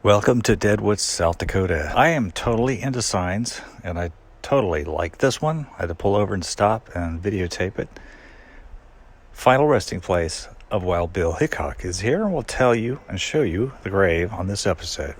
Welcome to Deadwood, South Dakota. I am totally into signs, and I totally like this one. I had to pull over and stop and videotape it. Final resting place of Wild Bill Hickok is here, and we'll tell you and show you the grave on this episode.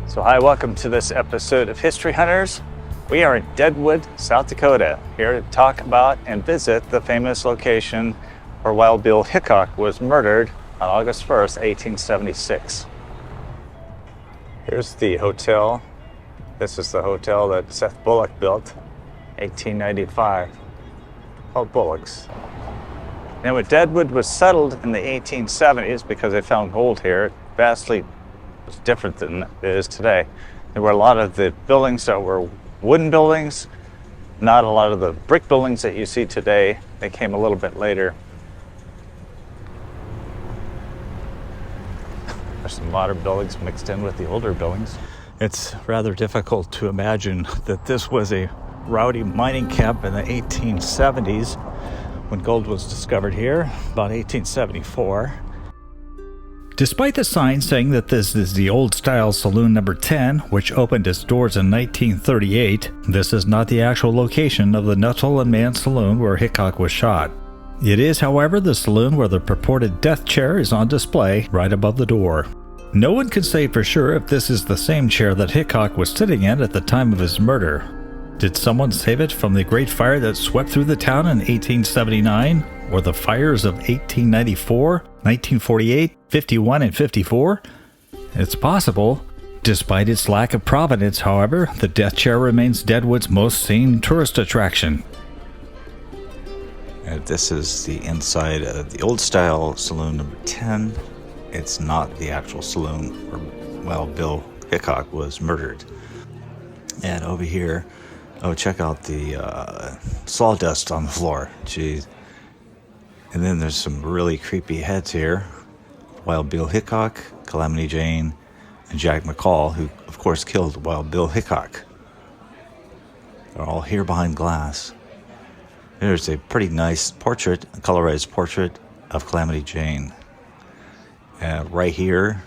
So hi, welcome to this episode of History Hunters. We are in Deadwood, South Dakota, here to talk about and visit the famous location where Wild Bill Hickok was murdered on August 1st, 1876. Here's the hotel. This is the hotel that Seth Bullock built, 1895, called Bullock's. Now, when Deadwood was settled in the 1870s, because they found gold here, vastly was different than it is today. There were a lot of the buildings that were wooden buildings, not a lot of the brick buildings that you see today. They came a little bit later. There's some modern buildings mixed in with the older buildings. It's rather difficult to imagine that this was a rowdy mining camp in the 1870s when gold was discovered here, about 1874. Despite the sign saying that this is the old-style Saloon number 10, which opened its doors in 1938, this is not the actual location of the Nuttall and Mann Saloon where Hickok was shot. It is, however, the saloon where the purported death chair is on display right above the door. No one can say for sure if this is the same chair that Hickok was sitting in at the time of his murder. Did someone save it from the Great Fire that swept through the town in 1879? Or the fires of 1894, 1948, 51, and 54? It's possible. Despite its lack of provenance, however, the death chair remains Deadwood's most seen tourist attraction. This is the inside of the old-style Saloon number 10. It's not the actual saloon where Wild Bill Hickok was murdered. And over here, check out the sawdust on the floor. Jeez. And then there's some really creepy heads here. Wild Bill Hickok, Calamity Jane, and Jack McCall, who of course killed Wild Bill Hickok. They're all here behind glass. There's a pretty nice portrait, a colorized portrait of Calamity Jane. Right here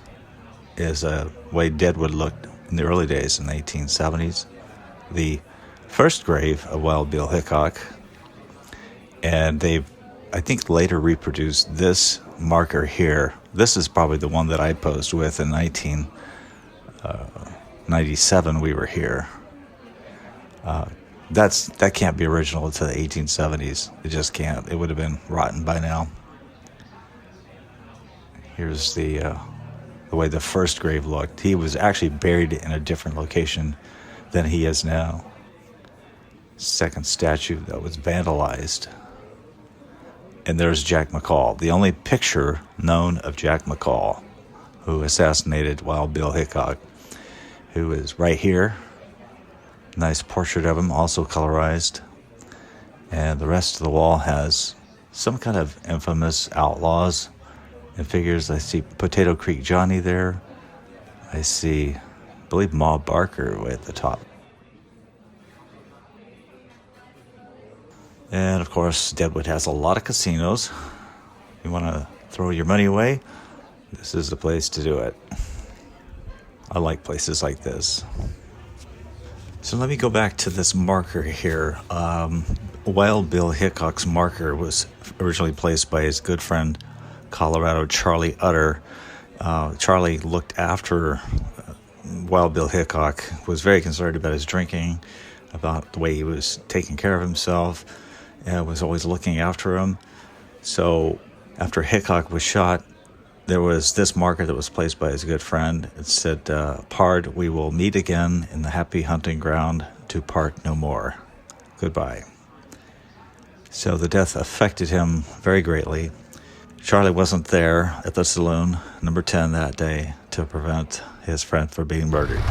is the way Deadwood looked in the early days in the 1870s. The first grave of Wild Bill Hickok. And they've I think later reproduced this marker here. This is probably the one that I posed with in 1997 we were here. That can't be original to the 1870s. It just can't. It would have been rotten by now. Here's the way the first grave looked. He was actually buried in a different location than he is now. Second statue that was vandalized. And there's Jack McCall, the only picture known of Jack McCall, who assassinated Wild Bill Hickok, who is right here. Nice portrait of him, also colorized. And the rest of the wall has some kind of infamous outlaws and figures. I see Potato Creek Johnny there. I see, I believe, Ma Barker way at the top. And of course, Deadwood has a lot of casinos. You want to throw your money away? This is the place to do it. I like places like this. So let me go back to this marker here. Wild Bill Hickok's marker was originally placed by his good friend, Colorado Charlie Utter. Charlie looked after Wild Bill Hickok, was very concerned about his drinking, about the way he was taking care of himself, and was always looking after him. So after Hickok was shot, there was this marker that was placed by his good friend. It said, "Pard, we will meet again in the happy hunting ground to part no more. Goodbye." So the death affected him very greatly. Charlie wasn't there at the Saloon number 10 that day to prevent his friend from being murdered.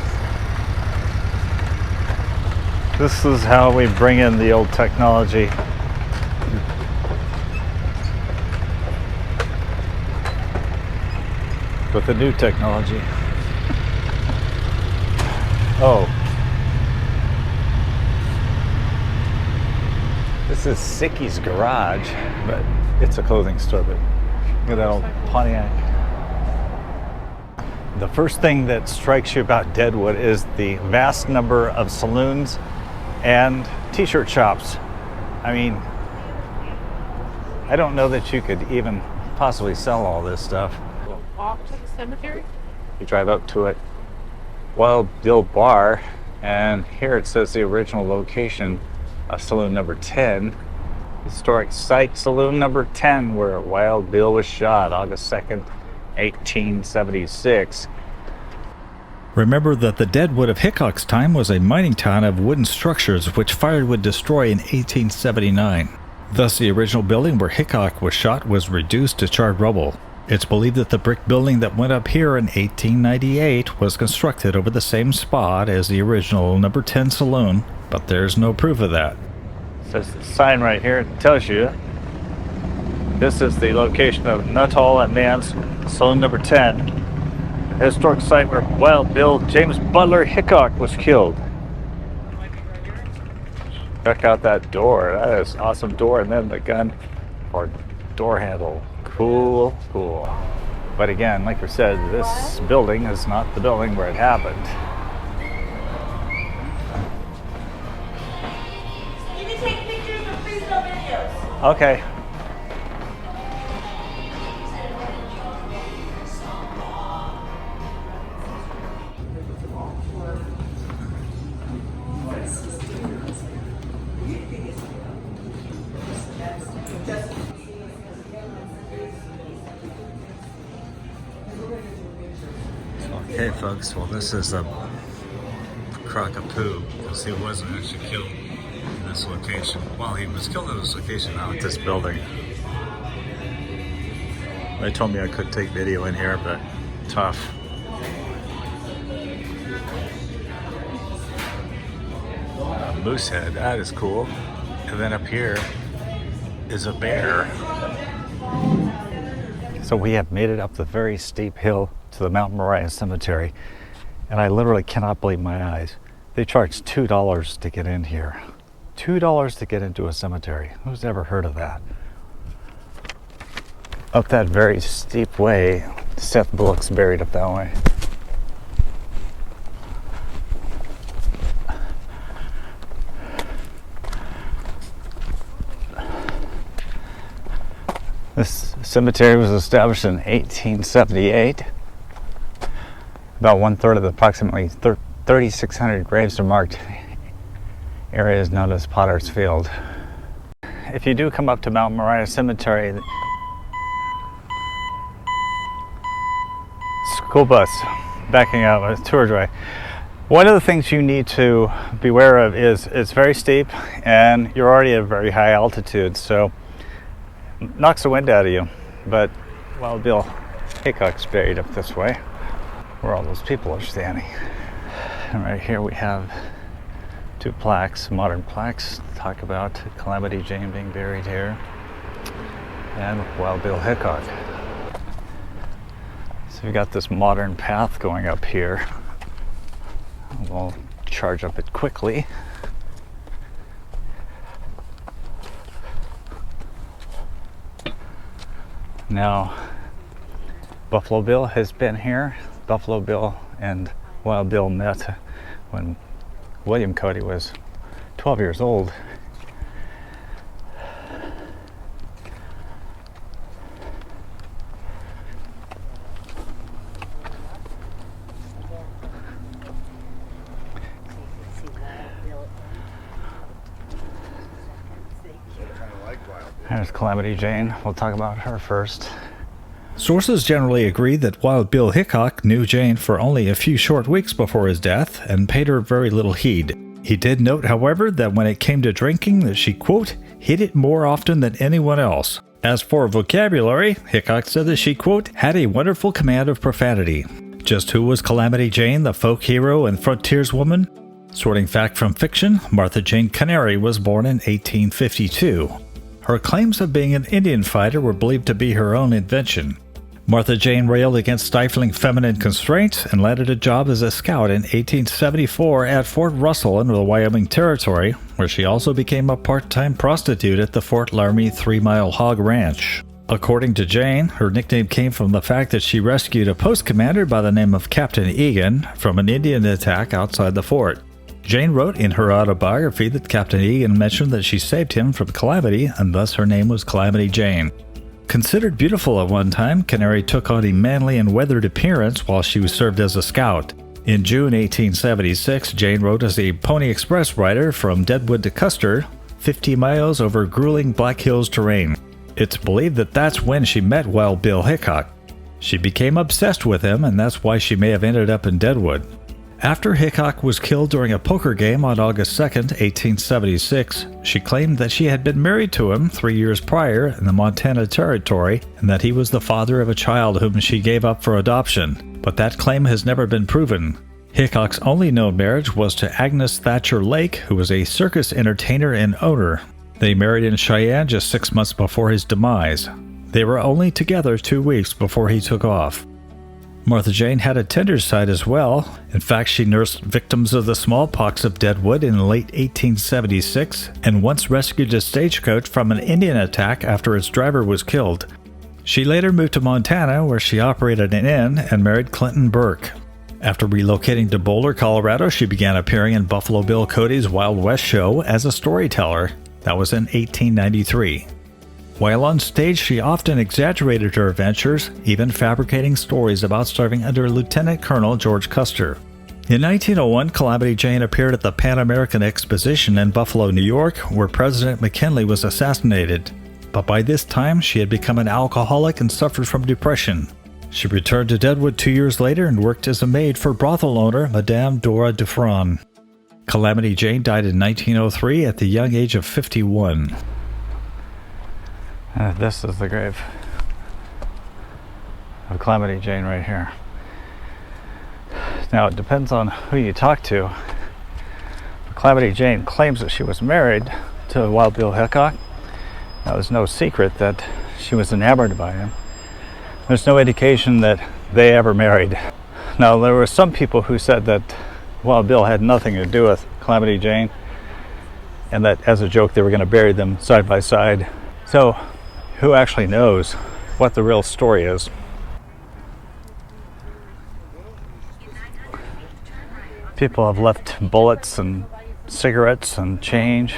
This is how we bring in the old technology. With the new technology. Oh. This is Sicky's garage, but it's a clothing store, but look at that old Pontiac. The first thing that strikes you about Deadwood is the vast number of saloons and t-shirt shops. I mean, I don't know that you could even possibly sell all this stuff. Walk to the cemetery? You drive up to it. Wild Bill Bar, and here it says the original location of Saloon number 10. Historic site, Saloon number 10, where Wild Bill was shot August 2nd, 1876. Remember that the Deadwood of Hickok's time was a mining town of wooden structures which fire would destroy in 1879. Thus, the original building where Hickok was shot was reduced to charred rubble. It's believed that the brick building that went up here in 1898 was constructed over the same spot as the original number 10 Saloon, but there's no proof of that. There's the sign right here. It tells you this is the location of Nuttall and Nance, Saloon number 10. A historic site where Wild Bill James Butler Hickok was killed. Check out that door. That is an awesome door. And then the gun or door handle. Cool, cool. But again, like I said, this building is not the building where it happened. You can take pictures or freestyle videos. Okay. Okay, folks, well, this is a crock of poo, because he wasn't actually killed in this location. Well, he was killed in this location, not at this building. They told me I could take video in here, but tough. A moose head, that is cool. And then up here is a bear. So we have made it up the very steep hill to the Mount Moriah Cemetery, and I literally cannot believe my eyes. They charge $2 to get in here. $2 to get into a cemetery. Who's ever heard of that? Up that very steep way, Seth Bullock's buried up that way. This cemetery was established in 1878. About 1/3 of the approximately 3,600 graves are marked. Area is known as Potter's Field. If you do come up to Mount Moriah Cemetery, school bus backing out a tour drive. One of the things you need to beware of is it's very steep and you're already at a very high altitude, so it knocks the wind out of you. But Wild Bill Hickok's buried up this way, where all those people are standing. And right here we have two plaques, modern plaques, talk about Calamity Jane being buried here and Wild Bill Hickok. So we've got this modern path going up here. We'll charge up it quickly. Now, Buffalo Bill has been here. Buffalo Bill and Wild Bill met when William Cody was 12 years old. There's Calamity Jane. We'll talk about her first. Sources generally agree that Wild Bill Hickok knew Jane for only a few short weeks before his death and paid her very little heed. He did note, however, that when it came to drinking, that she, quote, hit it more often than anyone else. As for vocabulary, Hickok said that she, quote, had a wonderful command of profanity. Just who was Calamity Jane, the folk hero and frontierswoman? Sorting fact from fiction, Martha Jane Cannary was born in 1852. Her claims of being an Indian fighter were believed to be her own invention. Martha Jane railed against stifling feminine constraints and landed a job as a scout in 1874 at Fort Russell in the Wyoming Territory, where she also became a part-time prostitute at the Fort Laramie 3-Mile Hog Ranch. According to Jane, her nickname came from the fact that she rescued a post commander by the name of Captain Egan from an Indian attack outside the fort. Jane wrote in her autobiography that Captain Egan mentioned that she saved him from calamity, and thus her name was Calamity Jane. Considered beautiful at one time, Cannary took on a manly and weathered appearance while she served as a scout. In June 1876, Jane rode as a Pony Express rider from Deadwood to Custer, 50 miles over grueling Black Hills terrain. It's believed that that's when she met Wild Bill Hickok. She became obsessed with him, and that's why she may have ended up in Deadwood. After Hickok was killed during a poker game on August 2, 1876, she claimed that she had been married to him 3 years prior in the Montana Territory and that he was the father of a child whom she gave up for adoption, but that claim has never been proven. Hickok's only known marriage was to Agnes Thatcher Lake, who was a circus entertainer and owner. They married in Cheyenne just 6 months before his demise. They were only together 2 weeks before he took off. Martha Jane had a tender side as well. In fact, she nursed victims of the smallpox of Deadwood in late 1876 and once rescued a stagecoach from an Indian attack after its driver was killed. She later moved to Montana, where she operated an inn and married Clinton Burke. After relocating to Boulder, Colorado, she began appearing in Buffalo Bill Cody's Wild West show as a storyteller. That was in 1893. While on stage, she often exaggerated her adventures, even fabricating stories about serving under Lieutenant Colonel George Custer. In 1901, Calamity Jane appeared at the Pan American Exposition in Buffalo, New York, where President McKinley was assassinated. But by this time, she had become an alcoholic and suffered from depression. She returned to Deadwood 2 years later and worked as a maid for brothel owner Madame Dora Dufresne. Calamity Jane died in 1903 at the young age of 51. This is the grave of Calamity Jane right here. Now, it depends on who you talk to. Calamity Jane claims that she was married to Wild Bill Hickok. Now, it's no secret that she was enamored by him. There's no indication that they ever married. Now, there were some people who said that Wild Bill had nothing to do with Calamity Jane, and that as a joke they were going to bury them side by side. So, who actually knows what the real story is? People have left bullets and cigarettes and change.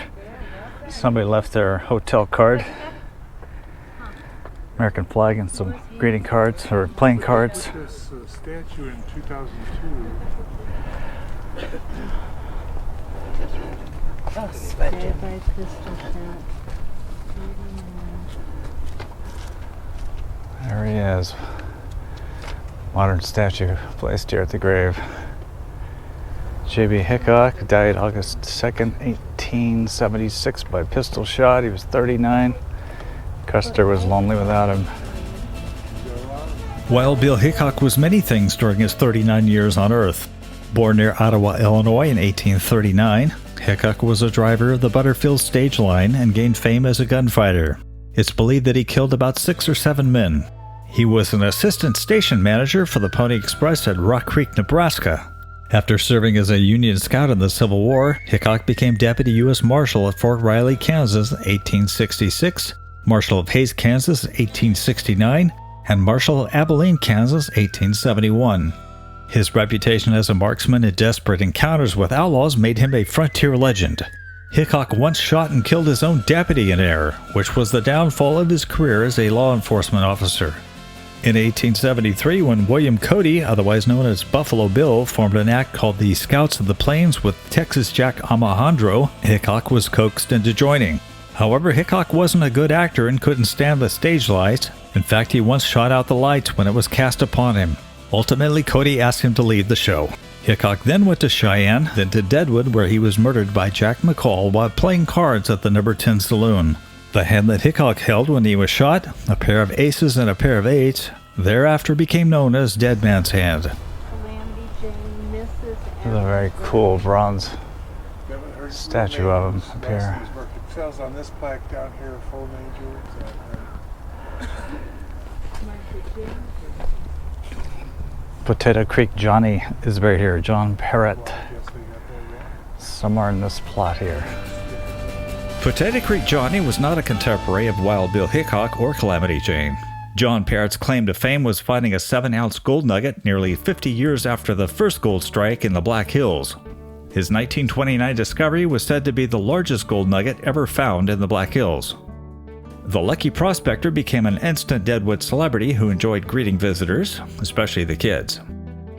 Somebody left their hotel card, American flag, and some greeting cards or playing cards. This statue in 2002. There he is. Modern statue placed here at the grave. J.B. Hickok died August 2nd, 1876 by pistol shot. He was 39. Custer was lonely without him. Wild Bill Hickok was many things during his 39 years on Earth. Born near Ottawa, Illinois in 1839, Hickok was a driver of the Butterfield stage line and gained fame as a gunfighter. It's believed that he killed about 6 or 7 men. He was an assistant station manager for the Pony Express at Rock Creek, Nebraska. After serving as a Union scout in the Civil War, Hickok became Deputy U.S. Marshal at Fort Riley, Kansas in 1866, Marshal of Hays, Kansas in 1869, and Marshal of Abilene, Kansas 1871. His reputation as a marksman in desperate encounters with outlaws made him a frontier legend. Hickok once shot and killed his own deputy in error, which was the downfall of his career as a law enforcement officer. In 1873, when William Cody, otherwise known as Buffalo Bill, formed an act called the Scouts of the Plains with Texas Jack Alejandro, Hickok was coaxed into joining. However, Hickok wasn't a good actor and couldn't stand the stage lights. In fact, he once shot out the lights when it was cast upon him. Ultimately, Cody asked him to leave the show. Hickok then went to Cheyenne, then to Deadwood, where he was murdered by Jack McCall while playing cards at the No. 10 Saloon. The hand that Hickok held when he was shot, a pair of aces and a pair of eights, thereafter became known as Dead Man's Hand. Calamity Jane misses. This is a very cool bronze statue of him up here. It says on this plaque down here, full major. Potato Creek Johnny is buried here. John Perrett, somewhere in this plot here. Potato Creek Johnny was not a contemporary of Wild Bill Hickok or Calamity Jane. John Perrett's claim to fame was finding a 7-ounce gold nugget nearly 50 years after the first gold strike in the Black Hills. His 1929 discovery was said to be the largest gold nugget ever found in the Black Hills. The lucky prospector became an instant Deadwood celebrity who enjoyed greeting visitors, especially the kids.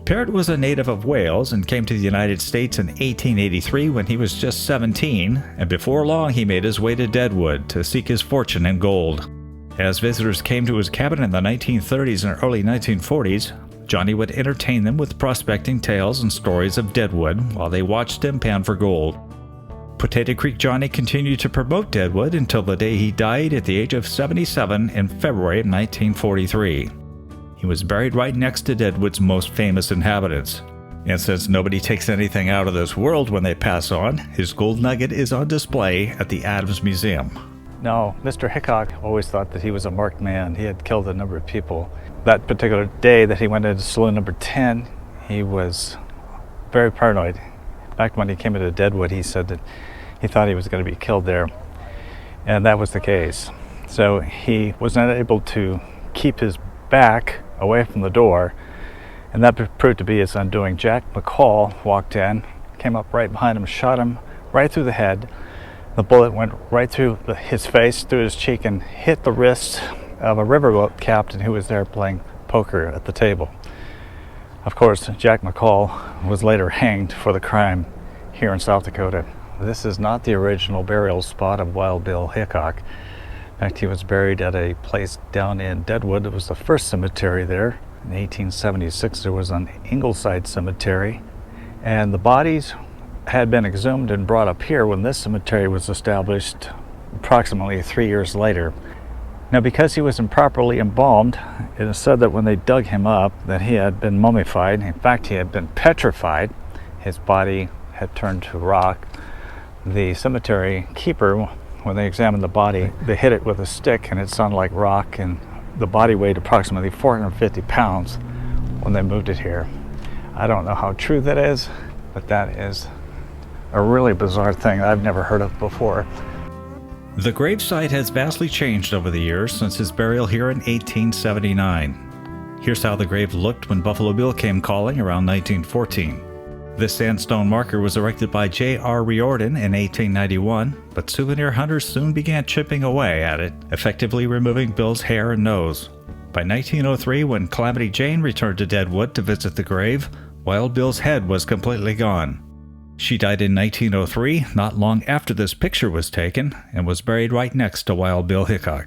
Perrett was a native of Wales and came to the United States in 1883 when he was just 17, and before long he made his way to Deadwood to seek his fortune in gold. As visitors came to his cabin in the 1930s and early 1940s, Johnny would entertain them with prospecting tales and stories of Deadwood while they watched him pan for gold. Potato Creek Johnny continued to promote Deadwood until the day he died at the age of 77 in February of 1943. He was buried right next to Deadwood's most famous inhabitants. And since nobody takes anything out of this world when they pass on, his gold nugget is on display at the Adams Museum. No, Mr. Hickok always thought that he was a marked man. He had killed a number of people. That particular day that he went into Saloon number 10, he was very paranoid. In fact, when he came into Deadwood, he said that he thought he was going to be killed there. And that was the case. So he was not able to keep his back away from the door, and that proved to be his undoing. Jack McCall walked in, came up right behind him, shot him right through the head. The bullet went right through his face, through his cheek, and hit the wrist of a riverboat captain who was there playing poker at the table. Of course, Jack McCall was later hanged for the crime here in South Dakota. This is not the original burial spot of Wild Bill Hickok. In fact, he was buried at a place down in Deadwood. It was the first cemetery there. In 1876, there was an Ingleside Cemetery, and the bodies had been exhumed and brought up here when this cemetery was established approximately 3 years later. Now, because he was improperly embalmed, it is said that when they dug him up, that he had been mummified. In fact, he had been petrified. His body had turned to rock. The cemetery keeper, when they examined the body, they hit it with a stick and it sounded like rock, and the body weighed approximately 450 pounds when they moved it here. I don't know how true that is, but that is a really bizarre thing I've never heard of before. The gravesite has vastly changed over the years since his burial here in 1879. Here's how the grave looked when Buffalo Bill came calling around 1914. This sandstone marker was erected by J.R. Riordan in 1891, but souvenir hunters soon began chipping away at it, effectively removing Bill's hair and nose. By 1903, when Calamity Jane returned to Deadwood to visit the grave, Wild Bill's head was completely gone. She died in 1903, not long after this picture was taken, and was buried right next to Wild Bill Hickok.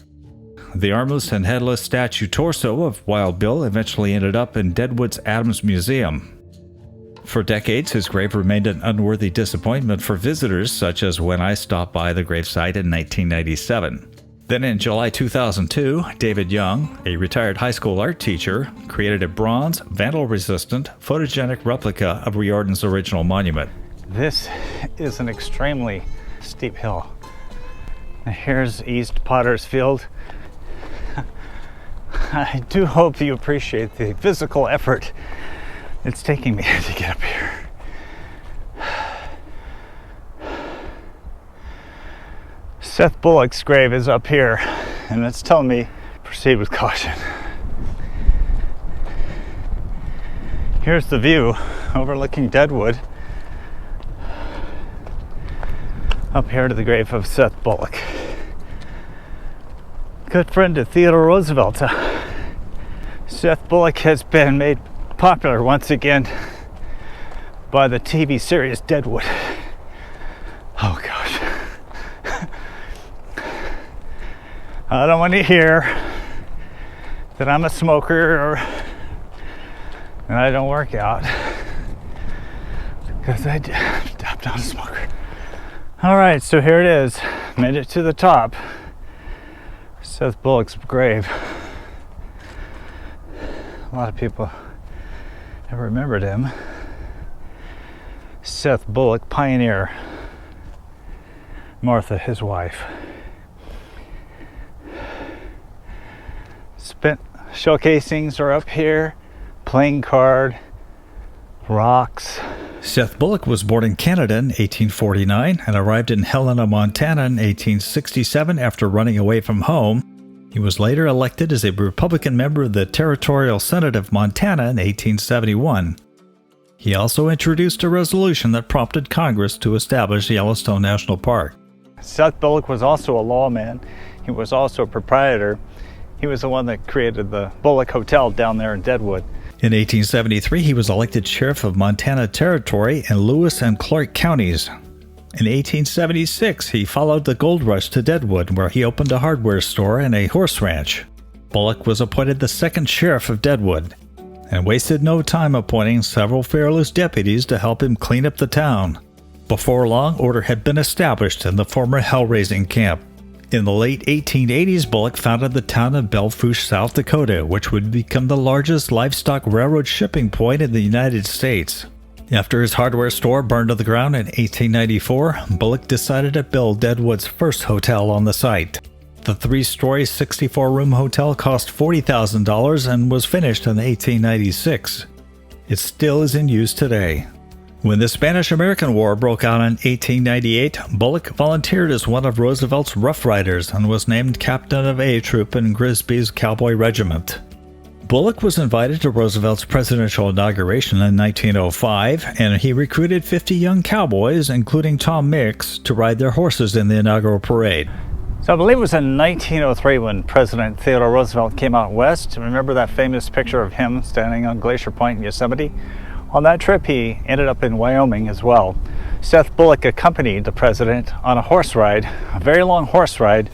The armless and headless statue torso of Wild Bill eventually ended up in Deadwood's Adams Museum. For decades, his grave remained an unworthy disappointment for visitors, such as when I stopped by the gravesite in 1997. Then in July 2002, David Young, a retired high school art teacher, created a bronze, vandal-resistant, photogenic replica of Riordan's original monument. This is an extremely steep hill. And here's East Potter's Field. I do hope you appreciate the physical effort it's taking me to get up here. Seth Bullock's grave is up here, and it's telling me proceed with caution. Here's the view overlooking Deadwood. Up here to the grave of Seth Bullock. Good friend of Theodore Roosevelt. Seth Bullock has been made popular once again by the TV series Deadwood. Oh gosh. I don't want to hear that I'm a smoker or and I don't work out, because I'm not a smoker. All right, so here it is. Made it to the top. Seth Bullock's grave. A lot of people have remembered him. Seth Bullock, pioneer. Martha, his wife. Showcasings are up here. Playing card, rocks. Seth Bullock was born in Canada in 1849 and arrived in Helena, Montana in 1867 after running away from home. He was later elected as a Republican member of the Territorial Senate of Montana in 1871. He also introduced a resolution that prompted Congress to establish Yellowstone National Park. Seth Bullock was also a lawman. He was also a proprietor. He was the one that created the Bullock Hotel down there in Deadwood. In 1873, he was elected sheriff of Montana Territory in Lewis and Clark counties. In 1876, he followed the gold rush to Deadwood, where he opened a hardware store and a horse ranch. Bullock was appointed the second sheriff of Deadwood, and wasted no time appointing several fearless deputies to help him clean up the town. Before long, order had been established in the former hell-raising camp. In the late 1880s, Bullock founded the town of Belfouche, South Dakota, which would become the largest livestock railroad shipping point in the United States. After his hardware store burned to the ground in 1894, Bullock decided to build Deadwood's first hotel on the site. The 3-story, 64-room hotel cost $40,000 and was finished in 1896. It still is in use today. When the Spanish-American War broke out in 1898, Bullock volunteered as one of Roosevelt's Rough Riders and was named captain of A Troop in Grisby's cavalry regiment. Bullock was invited to Roosevelt's presidential inauguration in 1905, and he recruited 50 young cowboys, including Tom Mix, to ride their horses in the inaugural parade. So I believe it was in 1903 when President Theodore Roosevelt came out west. Remember that famous picture of him standing on Glacier Point in Yosemite? On that trip, he ended up in Wyoming as well. Seth Bullock accompanied the president on a horse ride, a very long horse ride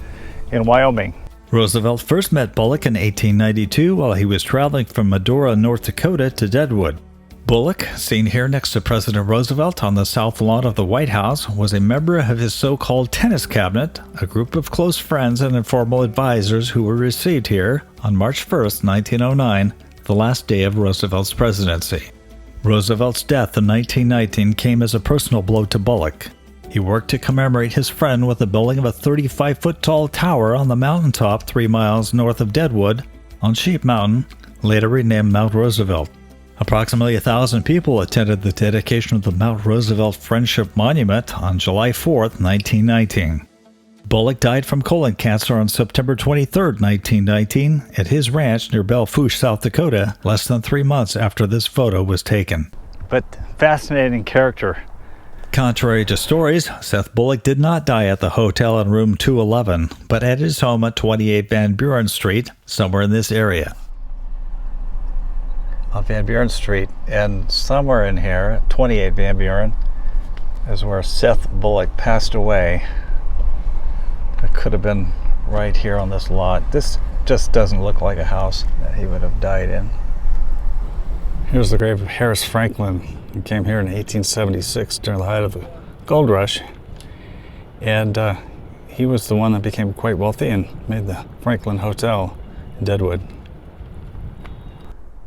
in Wyoming. Roosevelt first met Bullock in 1892 while he was traveling from Medora, North Dakota to Deadwood. Bullock, seen here next to President Roosevelt on the south lawn of the White House, was a member of his so-called tennis cabinet, a group of close friends and informal advisors who were received here on March 1st, 1909, the last day of Roosevelt's presidency. Roosevelt's death in 1919 came as a personal blow to Bullock. He worked to commemorate his friend with the building of a 35-foot-tall tower on the mountaintop 3 miles north of Deadwood on Sheep Mountain, later renamed Mount Roosevelt. Approximately 1,000 people attended the dedication of the Mount Roosevelt Friendship Monument on July 4, 1919. Bullock died from colon cancer on September 23, 1919, at his ranch near Belfouche, South Dakota, less than 3 months after this photo was taken. But fascinating character. Contrary to stories, Seth Bullock did not die at the hotel in room 211, but at his home at 28 Van Buren Street, somewhere in this area. On Van Buren Street, and somewhere in here, 28 Van Buren, is where Seth Bullock passed away. It could have been right here on this lot. This just doesn't look like a house that he would have died in. Here's the grave of Harris Franklin, who came here in 1876 during the height of the gold rush. And he was the one that became quite wealthy and made the Franklin Hotel in Deadwood.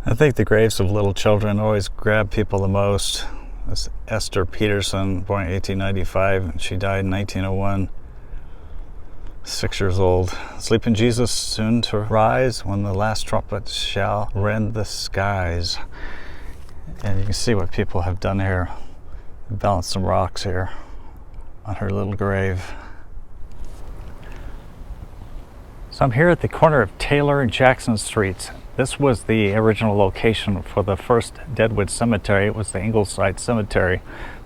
I think the graves of little children always grab people the most. This Esther Peterson, born in 1895, and she died in 1901. 6 years old. Sleeping Jesus soon to rise when the last trumpet shall rend the skies. And you can see what people have done here. Balanced some rocks here on her little grave. So I'm here at the corner of Taylor and Jackson Streets. This was the original location for the first Deadwood cemetery. It was the Ingleside Cemetery.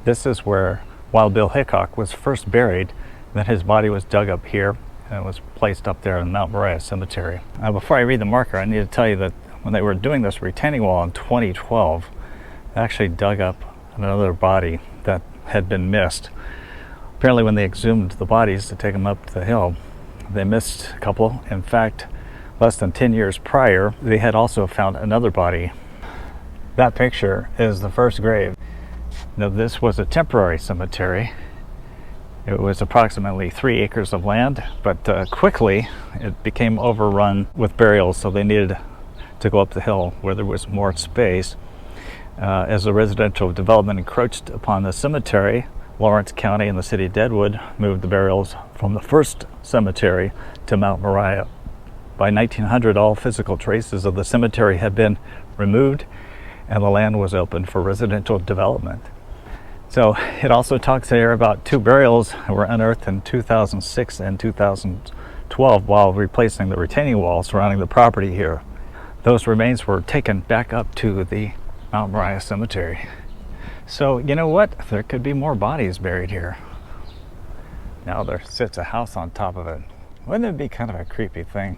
This is where Wild Bill Hickok was first buried. Then his body was dug up here and was placed up there in Mount Moriah Cemetery. Now, before I read the marker, I need to tell you that when they were doing this retaining wall in 2012, they actually dug up another body that had been missed. Apparently when they exhumed the bodies to take them up the hill, they missed a couple. In fact, less than 10 years prior, they had also found another body. That picture is the first grave. Now, this was a temporary cemetery, It was approximately 3 acres of land, but quickly it became overrun with burials, so they needed to go up the hill where there was more space. As the residential development encroached upon the cemetery, Lawrence County and the city of Deadwood moved the burials from the first cemetery to Mount Moriah. By 1900, all physical traces of the cemetery had been removed and the land was open for residential development. So it also talks here about 2 burials that were unearthed in 2006 and 2012 while replacing the retaining wall surrounding the property here. Those remains were taken back up to the Mount Moriah Cemetery. So you know what? There could be more bodies buried here. Now there sits a house on top of it. Wouldn't it be kind of a creepy thing?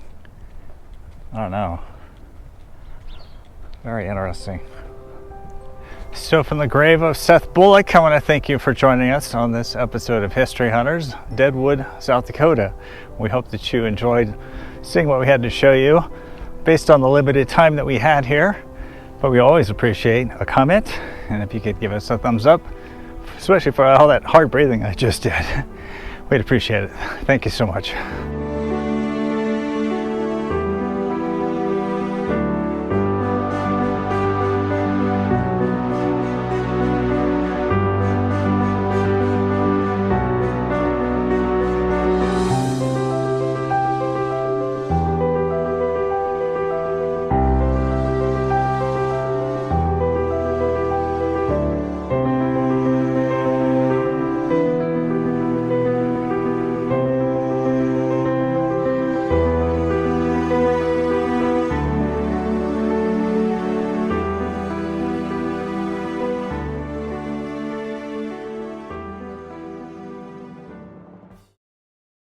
I don't know. Very interesting. So from the grave of Seth Bullock, I want to thank you for joining us on this episode of History Hunters, Deadwood, South Dakota. We hope that you enjoyed seeing what we had to show you based on the limited time that we had here. But we always appreciate a comment, and if you could give us a thumbs up, especially for all that hard breathing I just did. We'd appreciate it. Thank you so much.